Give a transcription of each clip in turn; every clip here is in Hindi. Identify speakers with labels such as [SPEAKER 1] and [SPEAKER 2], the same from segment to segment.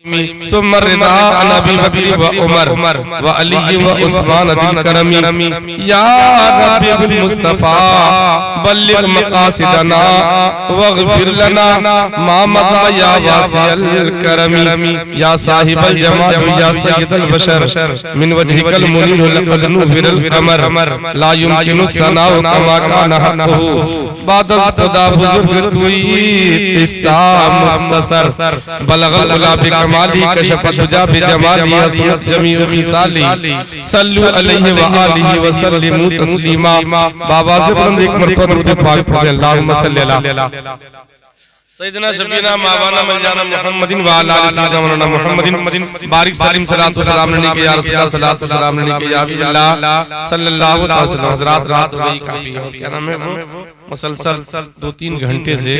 [SPEAKER 1] सुम्मर रिदा अन अबी बकर व उमर व अली व उस्मान बिन करमी या रब्बी बिल मुस्तफा बल्लिग मकासिदना वगफिर लना मा मदा या वासिअल करमी या साहिबल जमाल या सय्यदल बशर मिन वजहिकल मुनीर लक़द नुविरल कमर ला युमकिनु सनाउ कमा कान हक़्क़ुहु बादस खुदा बुजुर्ग तुई किस्सा मुख्तसर बलगल उला बिकमाली कशफत दुजा बिजमाली असमत जमीउ खिसाली सल्लु अलैहि व आलिहि व सल्लिमु तस्लीमा। बाबा से बुलंद एक मरतबा दुरूद पाक पढ़ें अल्लाहुम्मा सल्ली अला सैयदना शफीना मावाना मौलाना मुहम्मदिन व अला आलि सय्यदना मौलाना मुहम्मदिन बारिक सलीम सलात व सलाम अलैहि के या रसूलल्लाह सलात व सलाम अलैहि के या हबीबल्लाह सल्लल्लाहु अलैहि वसल्लम। हज़रात रात हो गई काफी और क्या नाम है वो मुसलसल 2-3 घंटे से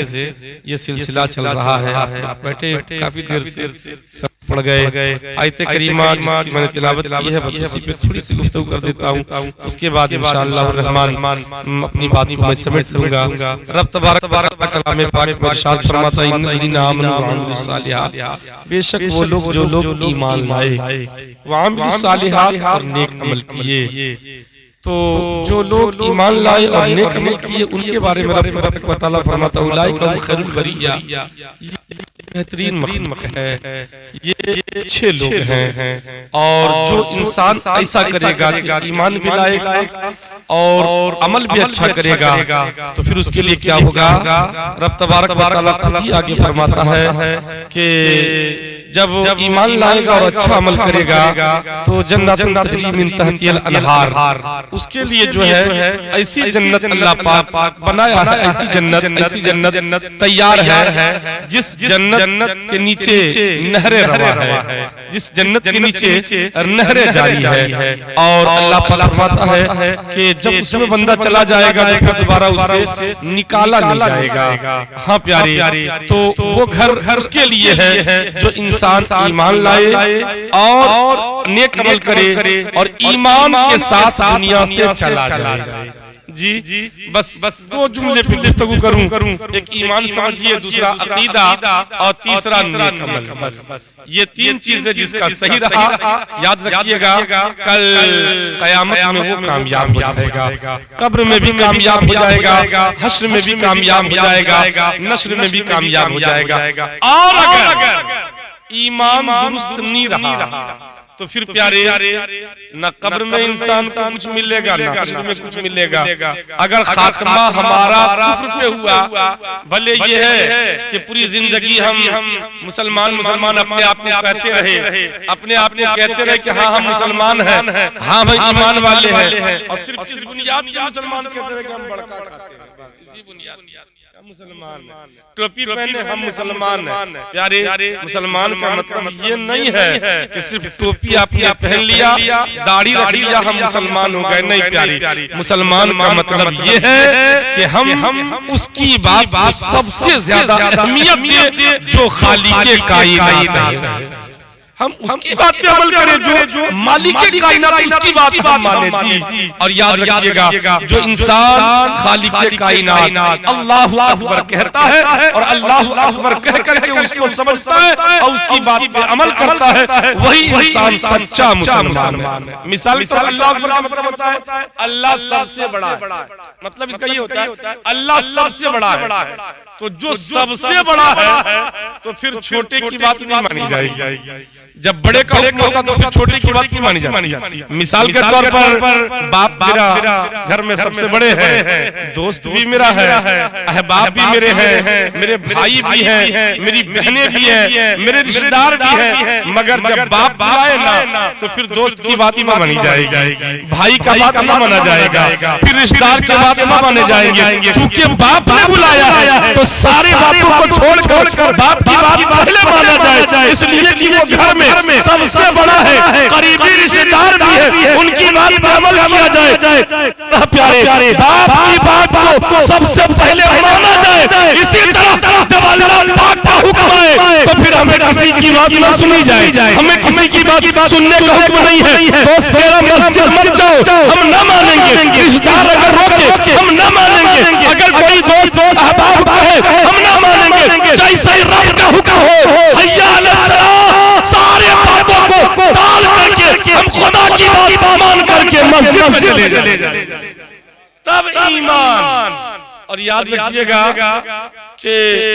[SPEAKER 1] ये सिलसिला चल रहा है। आप बैठे काफी देर से सब पढ़ गए आयत करीमा जिसकी मैंने तिलावत की है, बस उसी पे थोड़ी सी गुफ्तगू कर देता हूँ, उसके बाद इंशाअल्लाह रहमान अपनी बात को मैं समेट लूंगा। रब तबारक व कलाम पाक में इरशाद फरमाता है इन्नल्लज़ीना आमनू व अमिलुस सालिहात, बेशक वो लोग जो लोग ईमान लाए व अमिलुस सालिहात और नेक अमल किए, तो जो लोग ईमान लाए और नेक अमल किए उनके बारे में रब तबारक व तआला फरमाता है उलाइका हुम खैरुल बरिया, बेहतरीन मखलूक है, ये अच्छे लोग हैं। और जो इंसान ऐसा करेगा कि ईमान भी लाएगा और अमल भी अच्छा करेगा तो फिर उसके लिए क्या होगा, रब तबारक व तआला खुद ही आगे फरमाता है कि जब ईमान लाएगा और अच्छा अमल करेगा तो जन्नतुन तजरी मिन तहतिहल अनहार, उसके लिए जो है ऐसी जन्नत अल्लाह पाक बनाया है, ऐसी जन्नत तैयार है जिस जन्नत के नीचे नहरें रवा है, जिस जन्नत के नीचे नहरें जारी है। और अल्लाह पाक फरमाता है कि जब उसमें बंदा चला जाएगा तो फिर दोबारा उससे निकाला नहीं जाएगा। हाँ प्यारे, तो वो घर उसके लिए है जो इंसान ईमान लाए और नेक अमल करे और ईमान के साथ दुनिया से चला जाए। जी बस 2 जुमले पे गुफ्तगू करूं, एक ईमान समझिए, दूसरा अकीदा और तीसरा नेक अमल। बस ये 3 चीजें जिसका सही रहा याद रखिएगा, कल कयामत में वो कामयाब हो जाएगा, कब्र में भी कामयाब हो जाएगा, हश्र में भी कामयाब हो जाएगा, नश्र में भी कामयाब हो जाएगा। और अगर ईमान दुरुस्त नहीं रहा तो फिर प्यारे न कब्र में इंसान को कुछ मिलेगा न हश्र में कुछ मिलेगा। अगर खात्मा हमारा कुफ्र पे हुआ, भले ये है कि पूरी जिंदगी हम मुसलमान अपने आप को कहते रहे, अपने आप को कहते रहे कि हाँ हम मुसलमान हैं, हाँ भाई ईमान वाले हैं, और सिर्फ इस बुनियाद पे मुसलमान कहते रहे कि हम बड़का खाते हैं, बस इसी बुनियाद मुसलमान, टोपी पहने हम मुसलमान हैं। प्यारे मुसलमान का मतलब ये नहीं है कि सिर्फ टोपी आपने पहन लिया, दाढ़ी रख लिया, हम मुसलमान हो गए। नहीं प्यारे, मुसलमान का मतलब ये है कि हम उसकी बात सबसे ज्यादा अहमियत दे जो खालिके कायनात है, हम उसकी बात पे अमल करें जो मालिक कायनात, उसकी बात हम माने। जी और याद रखिएगा जो इंसान खालिक कायनात अल्लाहु अकबर कहता है और अल्लाहु अकबर कह करके उसको समझता है और उसकी बात पे अमल करता है, वही इंसान सच्चा मुसलमान है। मिसाल तो अल्लाह अकबर का मतलब होता है अल्लाह सबसे बड़ा है, मतलब इसका ये होता है अल्लाह सबसे बड़ा है। तो जो सबसे बड़ा है तो फिर छोटे की बात नहीं मानी जाएगी, जब बड़े का हुक्म होता तो फिर छोटे की बात नहीं मानी जाती। मिसाल के तौर पर बाप मेरा घर में सबसे बड़े हैं, दोस्त भी मेरा है, अहबाब भी मेरे हैं, मेरे भाई भी हैं, मेरी बहनें भी हैं, मेरे रिश्तेदार भी हैं, मगर जब बाप बुलाए ना तो फिर दोस्त की बात ही मानी जाएगी, भाई का बात न माना जाएगा, फिर रिश्तेदार की बात न माने जाएंगे। चूंकि बाप ने बुलाया है तो सारी बातों को छोड़कर बाप की बात पहले माना जाए, इसलिए कि वो घर में सबसे बड़ा है, करीबी रिश्तेदार भी है, उनकी बात पर अमल किया जाए। प्यारे बाप की बात को सबसे पहले माना जाए। इसी तरह जब अल्लाह पाक का हुक्म आए तो फिर हमें किसी की बात न सुनी जाए, हमें किसी की बात सुनने का हुक्म नहीं है। दोस्त मेरा मस्जिद मत जाओ, हम न मानेंगे, रिश्तेदार अगर रोके हम न मानेंगे, अगर कोई दोस्त अहबाब कहे हम न मानेंगे, जैसे रब का हुक्म हो, हय्या अलस सलाह, बात मान करके मस्जिद में चले जाए, तब ईमान। और याद रखिएगा कि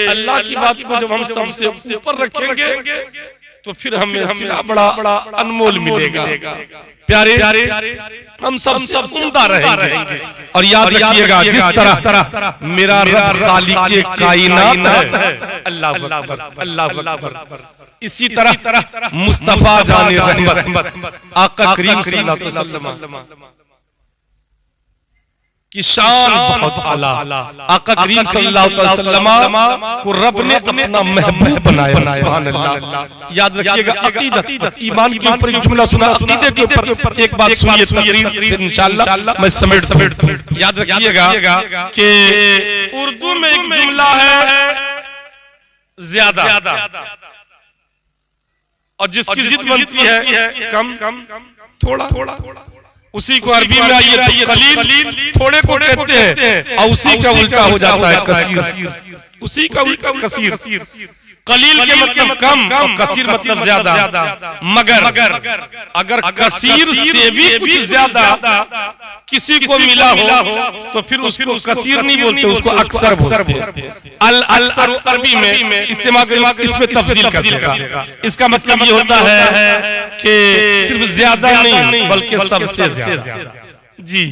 [SPEAKER 1] अल्लाह की बात को जब हम सबसे ऊपर रखेंगे तो फिर हमें सिला बड़ा अनमोल मिलेगा। प्यारे हम सबसे उम्दा रहेंगे। और याद रखिएगा जिस तरह मेरा रब खालिक़े कायनात है, अल्लाह अकबर अल्लाह अकबर, इसी तरह मुस्तफा जाने रहमत आका करीम सल्लल्लाहु अलैहि वसल्लम की शान बहुत आला। आका करीम सल्लल्लाहु अलैहि वसल्लम को रब ने अपना महबूब बनाया। सुभान अल्लाह। याद रखिएगा अकीदत, बस ईमान के ऊपर एक जुमला सुना, अकीदे के ऊपर एक बात सुनिए, तकरीर फिर इंशाअल्लाह मैं समेट दूं। याद रखिएगा कि उर्दू में एक जुमला है ज्यादा, और जिसकी जिद बनती है कम थोड़ा, उसी को अरबी में आइए तो कलील थोड़े को कहते हैं, और उसी का उल्टा हो जाता है कसीर। उसी का उल्टा कसीर। कलील के मतलब कम और कसीर मतलब ज्यादा। मगर अगर कसीर से भी कुछ ज्यादा किसी को मिला हो तो फिर उसको कसीर नहीं बोलते, उसको अक्सर बोलते हैं। अल अक्सर अरबी में इस्तेमाल, इसमें तफसील का सीखा। इसका मतलब ये होता है कि सिर्फ ज्यादा नहीं बल्कि सबसे ज्यादा। जी।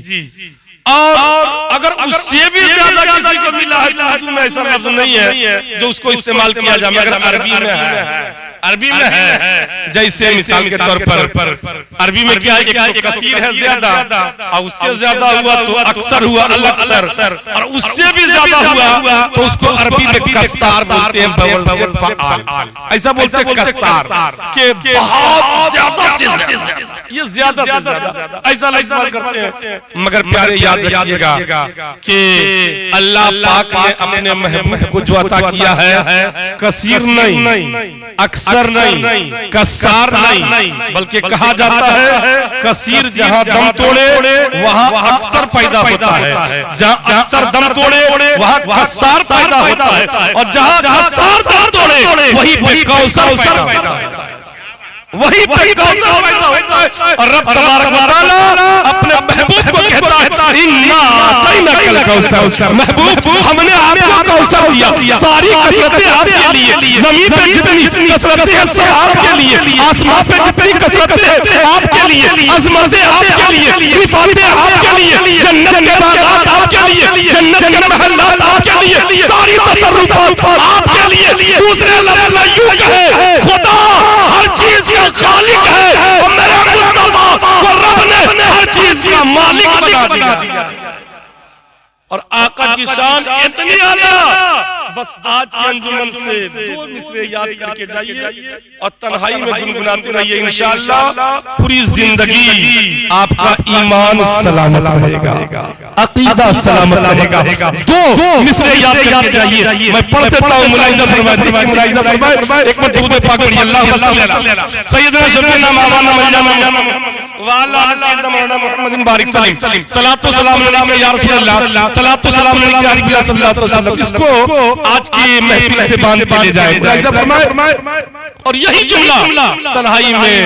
[SPEAKER 1] और अगर उससे भी ज्यादा किसी को मिला है तो उर्दू में ऐसा लफ्ज नहीं है जो उसको इस्तेमाल किया जाए, मगर अरबी में है। अरबी में है। जैसे मिसाल के तौर पर अरबी में क्या है, एक तो कसीर है ज्यादा, और उससे ज्यादा हुआ तो अक्सर हुआ, अल अक्सर, और उससे भी ज्यादा हुआ तो उसको अरबी में कस्सार बोलते हैं, बवज़न फ़आल। ऐसा बोलते हैं कस्सार के बहुत ज्यादा से ज्यादा, ये ज्यादा से ज्यादा ऐसा इस्तेमाल करते हैं। मगर प्यारे याद रखिएगा कि अल्लाह पाक ने अपने महबूब को जो अता किया है, कसीर नहीं, अक्सर नहीं, कस्सार नहीं, बल्कि कहा जाता है कसीर जहां दम तोड़े वहां अक्सर पैदा होता है, जहां अक्सर दम तोड़े वहां कस्सार पैदा होता है, और जहां कस्सार दम तोड़े वहीं पे कौसर पैदा होता है, वही पे कौसर पैदा होता है। और रब तबारक व तआला अपने महबूब को कहता है इन्ना अतैनाकल कौसर, महबूब हमने आपको कौसर दिया, सारी कसरतें आपके लिए, जमीन पे जितनी कसरतें हैं सब आपके लिए, आसमान पे जितनी कसरतें हैं आपके लिए, अजमतें आपके लिए, रिफातें आपके लिए, जन्नत के बागात आपके लिए, जन्नत के महल्लात आपके लिए, सारी तसर्रुफात आपके लिए। दूसरे लफ्ज़ में यूं कहे खुदा हर चीज का खालिक है और मेरे मुस्तफा को रब ने हर चीज का मालिक बना दिया। और आका की शान इतनी आला, बस आज के अंजुमन से 2 मिसरे याद करके जाइए और तन्हाई में गुनगुनाते रहिए, इंशाअल्लाह पूरी जिंदगी आपका ईमान सलामत रहेगा, अकीदा सलामत रहेगा। 2 मिसरे याद करके जाइए, मैं पढ़ देता हूं। मुलाहिजा फरमाए, एक मरतबा पाक पढ़िए, अल्लाहुम्मा सल्ली अला सय्यिदना शफीना मौलाना मौलाना वाला सय्यदना मौलाना मुहम्मदिन बारिक सलीम, सलातो सलाम अलैका या रसूल अल्लाह, सलातो सलाम अलैका या नबी सल्लल्लाहु अलैहि वसल्लम। इसको आज की महफिल से बांध के ले जाए। और यही जुमला तन्हाई में,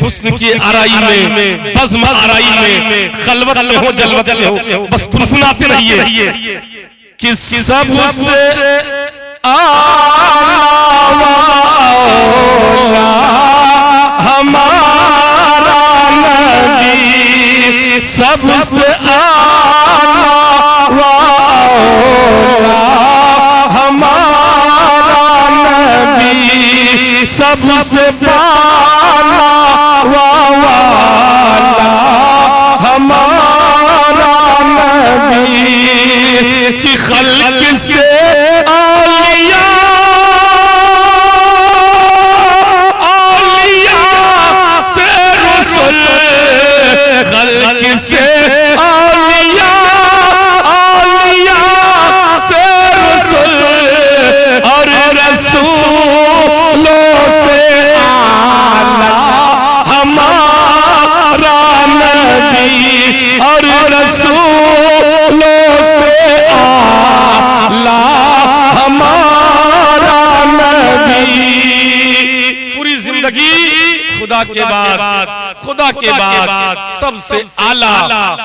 [SPEAKER 1] हुस्न की आराई में, बज़्म आराई में, खलवत में हो जलवत में हो, बस गुनगुनाते रहिए कि सबसे आला हमारा नबी, सबसे आला हमारा नबी, सबसे बाला वाला हमारा नबी, कि खल्क से आलिया से रसूल, खल्क से आलिया से रसूल, और रसूलों से आला जिंदगी खुदा के बाद सबसे आला,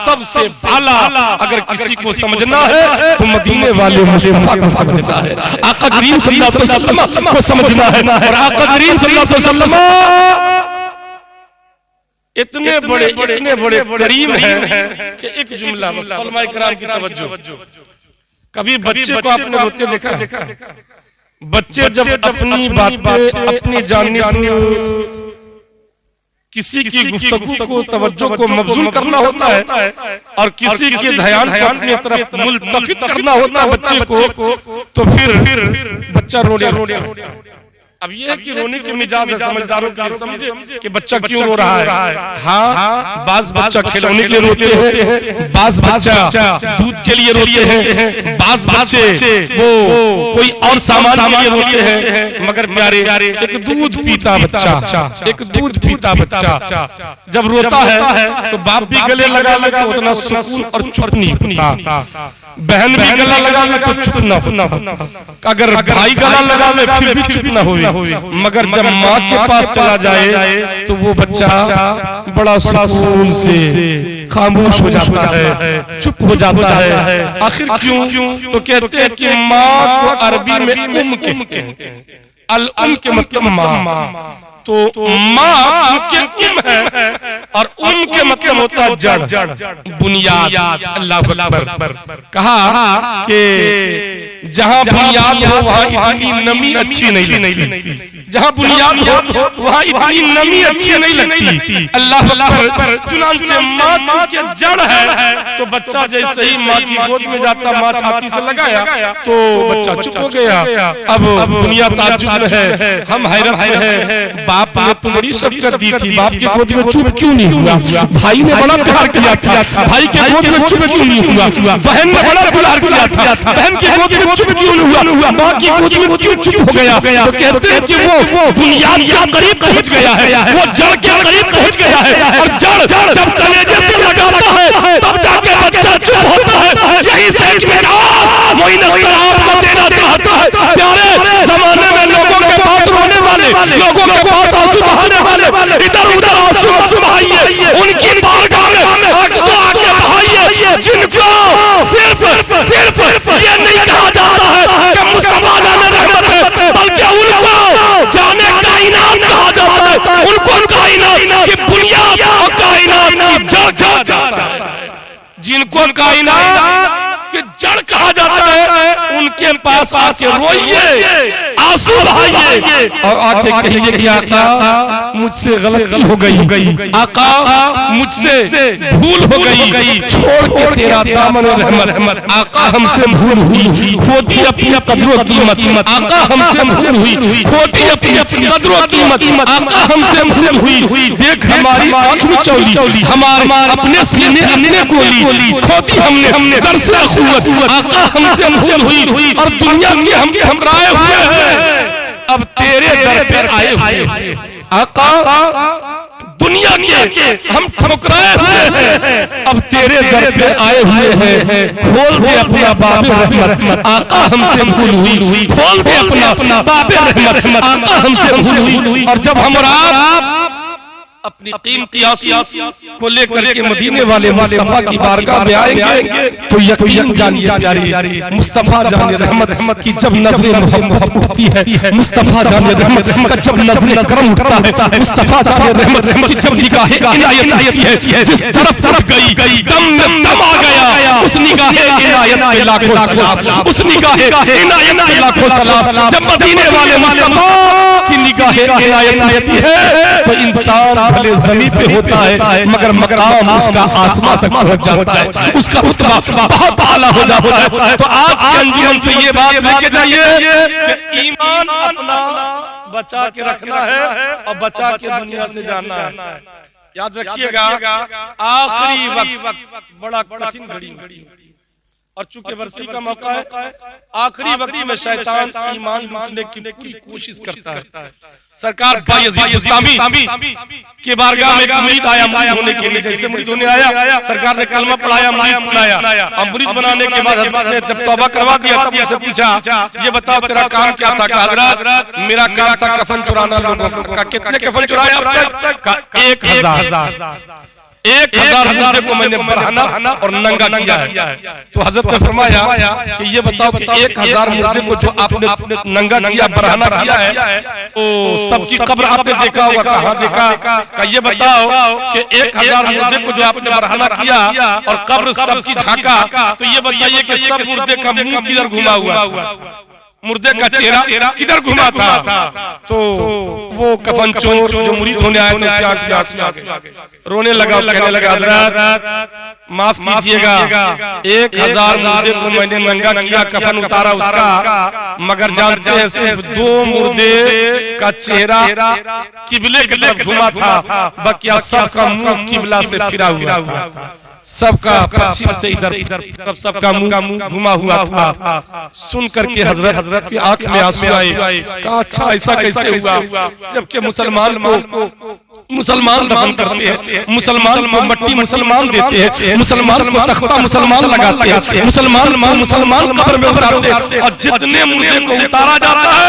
[SPEAKER 1] सबसे भाला अगर किसी को समझना है तो मदीने वाले मुस्तफा को समझना है, आका करीम सल्लल्लाहु अलैहि वसल्लम को समझना है। और आका करीम सल्लल्लाहु अलैहि वसल्लम इतने बड़े करीम हैं कि एक जुमला बस उलमाए किराम की तवज्जो। कभी बच्चे को आपने रोते देखा? बच्चे जब अपनी बातें अपनी जानने किसी की गुफ्तगू को तवज्जो को मबजूल करना होता है और किसी के ध्यान को अपनी तरफ मुल्तफित करना होता है बच्चे को, तो फिर बच्चा रोने लगता है। अब ये है कि रोने के मिजाज है समझदारों के, समझे कि बच्चा क्यों रो रहा है। हाँ, बाज बच्चा खिलौने के लिए रोते हैं, बाज बच्चा दूध के लिए रोते हैं, बाज बच्चे वो कोई और सामान के लिए रोते हैं। मगर प्यारे एक दूध पीता बच्चा जब रोता है तो बाप भी गले लगा ले तो उतना सुकून और चुप नहीं होता, बहन भी गला लगा ले तो चुप ना होता, अगर भाई गला लगा ले फिर भी चुप ना होए। मगर जब माँ के पास चला जाए तो वो बच्चा बड़ा सुकून से खामोश हो जाता है, चुप हो जाता है। आखिर क्यों? तो कहते हैं कि माँ को अरबी में उम कहते हैं, अल उम के मतलब माँ, तो माँ उनके उम है और उम के मतलब होता है जड़, बुनियाद। अल्लाह अकबर। कहा कि जहाँ बुनियाद हो वहाँ इतनी नमी अच्छी नहीं लगती, जहाँ बुनियाद हो वहाँ इतनी नमी अच्छी नहीं लगती। अल्लाह अकबर। चुनांचे माँ चूंकि जड़ है तो बच्चा जैसे ही माँ की गोद में जाता, माँ छाती से लगाया तो बच्चा चुप हो गया। अब दुनिया ताज्जुब में है, हम हैरत में है। बाप ने तो बड़ी शफकत दी थी, बाप की गोद में चुप क्यों नहीं हुआ? भाई ने बड़ा प्यार किया था, भाई के गोद में चुप क्यों नहीं हुआ? बहन ने बड़ा प्यार किया था, बहन की गोद में चुप क्यों नहीं हुआ? माँ की गोद में क्यों चुप हो गया? तो कहते हैं कि वो बुनियाद के करीब पहुंच गया है, वो जड़ के करीब पहुंच गया है। और जड़ जब कलेजे से लगाता है तब जाके बच्चा चुप होता है। यही से एक मिजाज मोइन अख्तर आपको देना चाहता है। प्यारे जमाने में लोगों के पास रोने वाले, लोगों के पास आंसू बहाने वाले, इधर उधर आंसू मत बहाइए, उनकी बारगाह में आंसू आके बहाइए, जिनको सिर्फ ये नहीं कहा जाता है कि मुस्तफा जाने रहमत है, बल्कि उनको जाने कायनात कहा जाता है, उनको कायनात की बुनियाद और कायनात की जड़ कहा जाता है। जिनको कायनात की जड़ कहा जाता है उनके पास आके रोइए, आंसू बहाइए और आके कहिए कि आका मुझसे गलती हो गई, आका मुझसे भूल हो गई, छोड़ के तेरा दामन रहमत, आका हमसे भूल हुई, खोती अपनी कदरों कीमत, आका हमसे भूल हुई, खोती अपनी कदरों कीमत, आका हमसे भूल हुई। देख हमारी आंख में चौली, हमारे अपने सीने अपने गोली, खोती हमने दर्स अखुवत, आका हमसे भूल हुई और दुनिया के हम ठुकराए हुए हैं, अब तेरे दर पे आए हुए। आका दुनिया के हम ठुकराए हुए हैं, अब तेरे दर पे आए हुए हैं, खोल दे अपना बाबे रहमत, आका हमसे भूल हुई, खोल दे अपना बाबे रहमत, आका हमसे भूल हुई। और जब हमरा अपनी कीमती आंसू को लेकर के मदीने वाले मुस्तफा की बारगाह में आएंगे तो यकीन जानिए प्यारी, मुस्तफा जाने रहमत की जब नजरे मोहब्बत उठती है, मुस्तफा जाने रहमत का जब नजरे करम उठता है, मुस्तफा जाने रहमत की जब निगाहे इनायत आती है, जिस तरफ उठ गई दम में दम आ गया, उस निगाहे इनायत के लाखों सलाम, उस निगाहे इनायत के लाखों सलाम। जब मदीने वाले मुस्तफा की निगाहे इनायत आती है तो इंसान भले ज़मीन पे होता है मगर मकाम उसका आसमान तक पहुंच जाता है, उसका रुतबा बहुत आला हो जाता है। तो आज के अंजुमन से ये बात लेके जाइए कि ईमान अपना बचा के रखना है और बचा के दुनिया से जाना है। याद रखिएगा आखिरी वक्त बड़ा कठिन घड़ी, और चूंकि वर्सी का मौका है, आखिरी वक्त में शैतान ईमान लूटने की पूरी कोशिश करता है। सरकार बायजीद बुस्तामी के बारगाह में मुरीद आया मुरीद होने के लिए। जैसे मुरीद होने आया, सरकार ने कलमा पढ़ाया, मुरीद बनाया। और मुरीद बनाने के बाद हजरत ने जब तौबा करवा दिया, तब उसे पूछा, ये बताओ तेरा काम क्या था? कहा हजरत मेरा काम था कफन चुराना लोगों का। कितने कफन चुराया अब तक? का 1000 मुर्दे को मैंने बरहना और नंगा किया है। तो हजरत ने फरमाया कि ये बताओ कि 1000 मुर्दे को जो आपने नंगा किया, बरहना किया है, तो सबकी कब्र आपने देखा होगा। कहाँ देखा? का ये बताओ कि 1000 मुर्दे को जो आपने बरहना किया और कब्र सबकी ढाका, तो ये बताइए कि सब मुर्दे का मुंह किधर घुमा हुआ, मुर्दे का चेहरा किधर घुमा था? तो वो कफन चोर जो मुरीद होने आया था, उसके आंख में आंसू आ गए, रोने लगा, कहने लगा हजरत माफ कीजिएगा, 1000 मुर्दे को मैंने नंगा किया, कफन उतारा उसका, मगर जानते हैं सिर्फ 2 मुर्दे का चेहरा किबले की तरफ घुमा था, बाकी सबका मुंह किबला से फिरा हुआ था, सबका पश्चिम से इधर सबका मुंह घुमा हुआ था। सुन करके हजरत की आंख में आंसू आए। कहा अच्छा ऐसा कैसे हुआ? जबकि मुसलमान दफन करते हैं, मुसलमान को मट्टी मुसलमान देते हैं, मुसलमान को तख्ता मुसलमान लगाते हैं, मुसलमान कब्र में उतारते हैं, और जितने मुर्दे को उतारा जाता है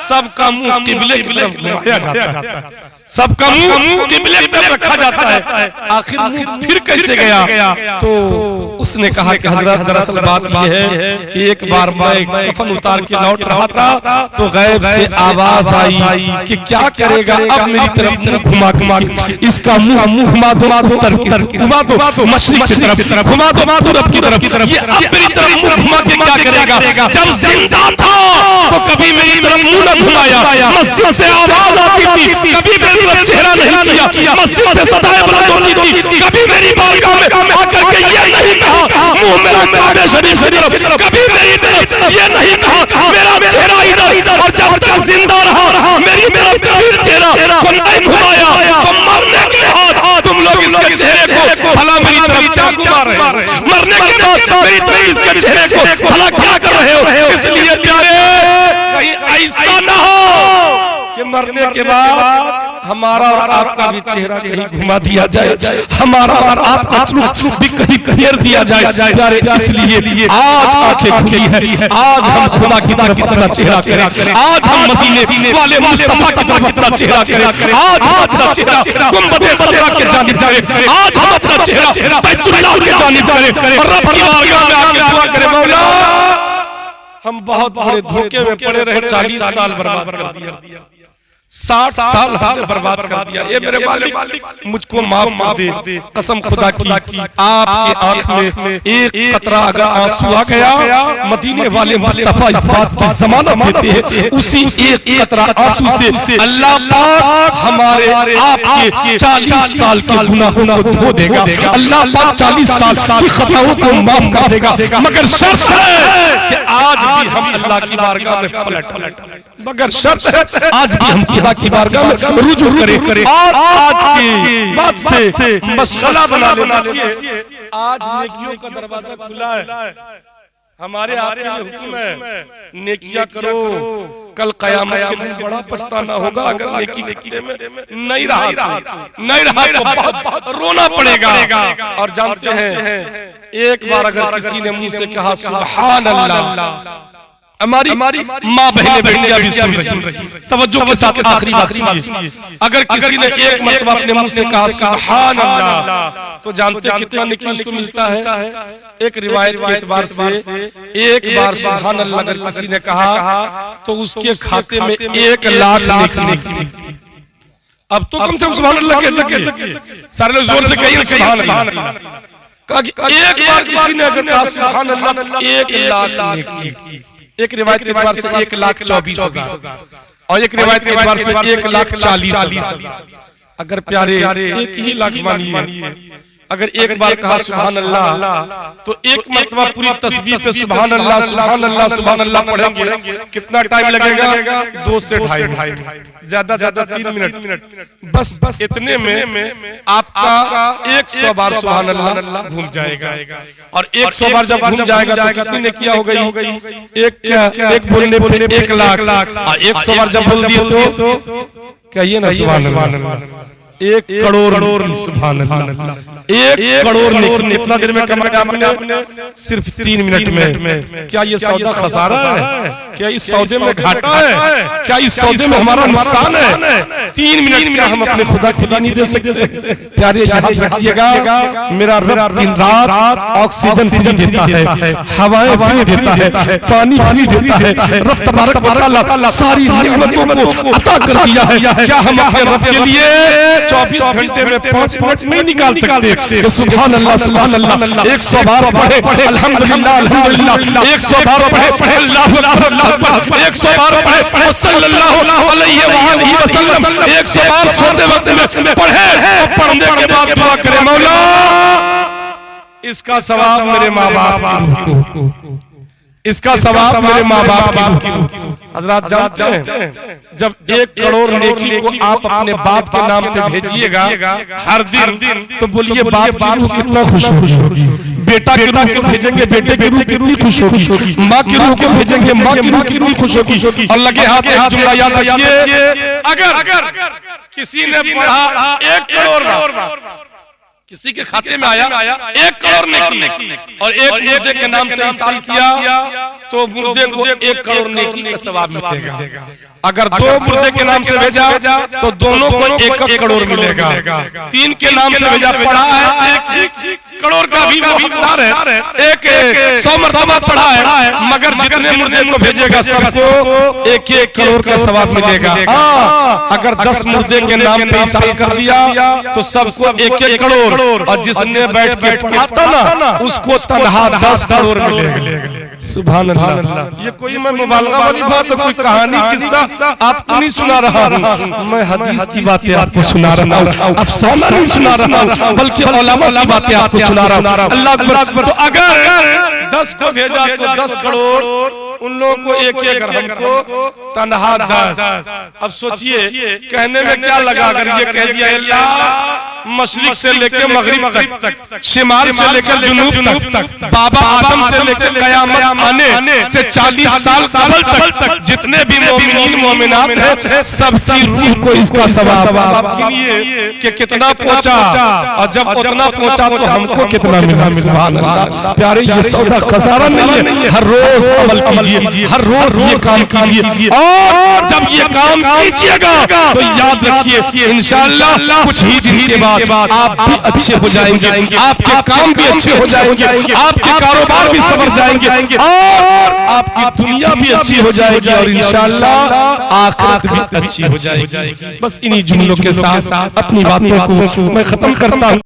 [SPEAKER 1] सबका मुंह किबले की तरफ घुमाया जाता है, सबका मुंह किबले की तरफ रखा जाता है। आखिर मुंह फिर कैसे गया? तो उसने कहा कि हजरत दरअसल बात यह है कि एक बार मैं कफन उतार के लौट रहा था, तो गैब से आवाज आई कि क्या करेगा अब मेरी तरफ मुंह घुमा इसका मुंह घुमा दो उत्तर की तरफ, घुमा दो मशरिक की तरफ, घुमा दो पूरब की तरफ, ये अब मेरी तरफ मुंह घुमा के क्या करेगा? जब जिंदा था तो कभी मेरी तरफ मुंह न घुमाया, मस्जिद से आवाज आती थी, कभी मेरी तरफ चेहरा नहीं किया, मस्जिद से सदाएं बुलंद होती थी, कभी मेरी बारगाह में आकर के ये नहीं कहा मुंह मेरा काबे शरीफ की तरफ, कभी मेरी तरफ ये नहीं कहा मेरा चेहरा इधर, और जब तक जिंदा रहा मेरी तरफ कभी चेहरा को नहीं घुमाया। तो मरने के बाद तुम लोग इसके चेहरे को भला मेरी तरफ क्या घुमा रहे हो? मरने के बाद मेरी तरफ इसके चेहरे को भला क्या कर रहे हो? इसलिए प्यारे कहीं ऐसा ना हो कि मरने के बाद हमारा और आपका भी चेहरा कहीं घुमा दिया जाए, हमारा और आपका रूप भी कहीं फेर दिया जाए। प्यारे इसलिए आज आंखें खुली है, आज हम खुदा की तरफ अपना चेहरा करें, आज हम मदीने वाले मुस्तफा की तरफ अपना चेहरा करें, आज हम अपना चेहरा गुंबद खजरा के जानिब करें, आज हम अपना चेहरा बैतुल्लाह के जानिब करें और रब की बारगाह में आके दुआ करें, मौला हम बहुत बड़े धोखे में पड़े रहे, 40 साल बर्बाद कर दिया, 60 साल हमने बर्बाद कर दिया, ये मेरे मालिक मुझको माफ कर दे। कसम खुदा की आपकी आंख में एक कतरा अगर आंसू आ गया, मदीने वाले मुस्तफा इस बात की जमानत देते हैं, उसी एक कतरा आंसू से अल्लाह पाक हमारे आपके 40 साल के गुनाहों को धो देगा, अल्लाह पाक 40 साल की खताओं को माफ कर देगा, मगर शर्त है कि आज भी हम अल्लाह की बारगाह में पलट, मगर शर्त है आज भी हम खुदा की बारगाह में रुजू करें और आज की बात से मशगला बना लेना। आज नेकियों का दरवाजा खुला है, हमारे आपके लिए हुक्म है नेकियां करो, कल कयामत के दिन बड़ा पछताना होगा अगर नेकी खाते में नहीं रहा तो बहुत रोना पड़ेगा। और जानते हैं एक बार अगर किसी ने मुंह से कहा सुभान अल्लाह, हमारी माँ बहने बेटियां भी सुन रही, तवज्जो के साथ आखिरी बात सुनिए, अगर किसी ने एक मर्तबा अपने मुंह से कहा सुभान अल्लाह, तो जानते हैं कितना नेकी उसको मिलता है? एक रिवायत के एतबार से एक बार सुभान अल्लाह अगर किसी ने कहा तो उसके खाते में 1 लाख नेकी निकली। अब तो कम से कम सुभान अल्लाह कहने लगे, सारे लोग जोर से कहिए सुभान अल्लाह। कहा कि एक बार किसी ने अगर कहा सुभान अल्लाह तो 1 लाख नेकी। एक रिवायत के एतबार से 1,24,000 और एक रिवायत के एतबार से 1,40,000। अगर प्यारे 1 ही लाख मानिए, अगर एक बार कहा सुभान अल्लाह तो एक मरतबा पूरी तस्बीह पे सुभान अल्लाह सुभान अल्लाह सुभान अल्लाह पढ़ेंगे, कितना टाइम लगेगा? 2 से 2.5 मिनट, ज्यादा ज्यादा 3 मिनट। बस इतने में आपका 100 बार सुभान अल्लाह घूम जाएगा। और 100 बार जब घूम जाएगा तो कितनी नेकियां हो गई? एक बोलने पे 1 लाख, और 100 बार जब बोल दिए तो कहिए ना सुभान अल्लाह 1 करोड़ सुभान अल्लाह। 1 करोड़ नेकी कितना देर में कमाया आपने? सिर्फ 3 मिनट में। क्या ये सौदा खसारा है? क्या इस सौदे में घाटा है? क्या इस सौदे में हमारा नुकसान है? 3 मिनट का हम अपने खुदा के लिए नहीं दे सकते? प्यारे याद रखिएगा, मेरा रब दिन रात ऑक्सीजन फ्री देता है, हवाएं फ्री देता है, पानी फ्री देता है। रब तबारक व तआला सारी नेमतों को अता कर दिया है। क्या हम अपने रब के लिए 24 घंटे में 5 मिनट नहीं निकाल सकते कि सुभान अल्लाह सुभान अल्लाह 100 बार पढ़े, अल्हम्दुलिल्लाह अल्हम्दुलिल्लाह 100 बार पढ़े, अल्लाहु अकबर अल्लाहु अकबर 100 बार पढ़े, सल्लल्लाहु अलैहि वसल्लम 100 बार सोते वक्त में पढ़े, और पढ़ने के बाद दुआ करे, मौला इसका सवाब मेरे माँ बाप को, इसका सवाब मेरे माँ बाप की। हजरात जानते हैं, जब 1 करोड़ नेकी को आप अपने बाप के नाम पे भेजिएगा हर दिन, तो बोलिए बाप की रूह कितना खुश होगी। बेटा की रूह को भेजेंगे, बेटे की रूह कितनी खुश होगी। माँ की रूह को भेजेंगे, माँ की रूह कितनी खुश होगी। और लगे हाथ एक जुमला याद रखिए, अगर किसी ने पढ़ा 1 करोड़ किसी के खाते में आया 1 करोड़ नेकी, और एक मुर्दे के नाम से इसाल किया तो मुर्दे को 1 करोड़ नेकी का सवाब मिलेगा। अगर 2 मुर्दे के नाम से भेजा तो दोनों को 1 करोड़ मिलेगा। 3 के नाम से भेजा, पढ़ा है 1 करोड़ का भी वो हकदार है, 100 मरतबा पढ़ा है, मगर जितने मुर्दे को भेजेगा सबको 1 करोड़ का सवाब मिलेगा। अगर 10 मुर्दे के नाम पे इसाल कर दिया तो सबको 1 करोड़, और जिसने बैठ के पढ़ा था ना उसको तनहा 10 करोड़ मिलेगा। सुभान अल्लाह। ये कोई मैं मुबालगा वाली बात, कोई कहानी किस्सा आपको नहीं सुना रहा हूँ, मैं हदीस की बातें आपको सुना रहा हूँ, अफसाना नहीं सुना रहा हूँ, बल्कि उलमा की बातें आपको सुना रहा हूँ। अल्लाह अकबर। तो अगर 10 को भेजा तो 10 करोड़, उन लोगों को 1 अगर हमको तनहा 10। अब सोचिए कहने में क्या लगा अगर ये कह दिया अल्लाह मशरिक से लेकर मगरिब तक, शिमाल से लेकर जुनूब तक, बाबा आदम से लेकर कयामत आने से 40 साल कबल तक जितने भी मोमिनीन मोमिनात हैं सबकी रूह को इसका सवाब आपके लिए कि कितना पहुंचा, और जब उतना पहुंचा तो हमको कितना मिला। सुभान अल्लाह। प्यारे ये सौदा खसारा नहीं है, हर रोज अमल कीजिए, हर रोज ये काम कीजिए, और जब ये काम कीजिएगा तो याद रखिए इंशाअल्लाह कुछ ही दिन के बाद आप भी अच्छे हो जाएंगे, आपके काम भी अच्छे हो जाएंगे, आपके कारोबार भी संवर जाएंगे, और आपकी दुनिया भी अच्छी हो जाएगी, और इंशाअल्लाह आखिरत भी अच्छी हो जाएगी। बस इन्हीं जुमलों के साथ अपनी बातों को मैं खत्म करता हूँ।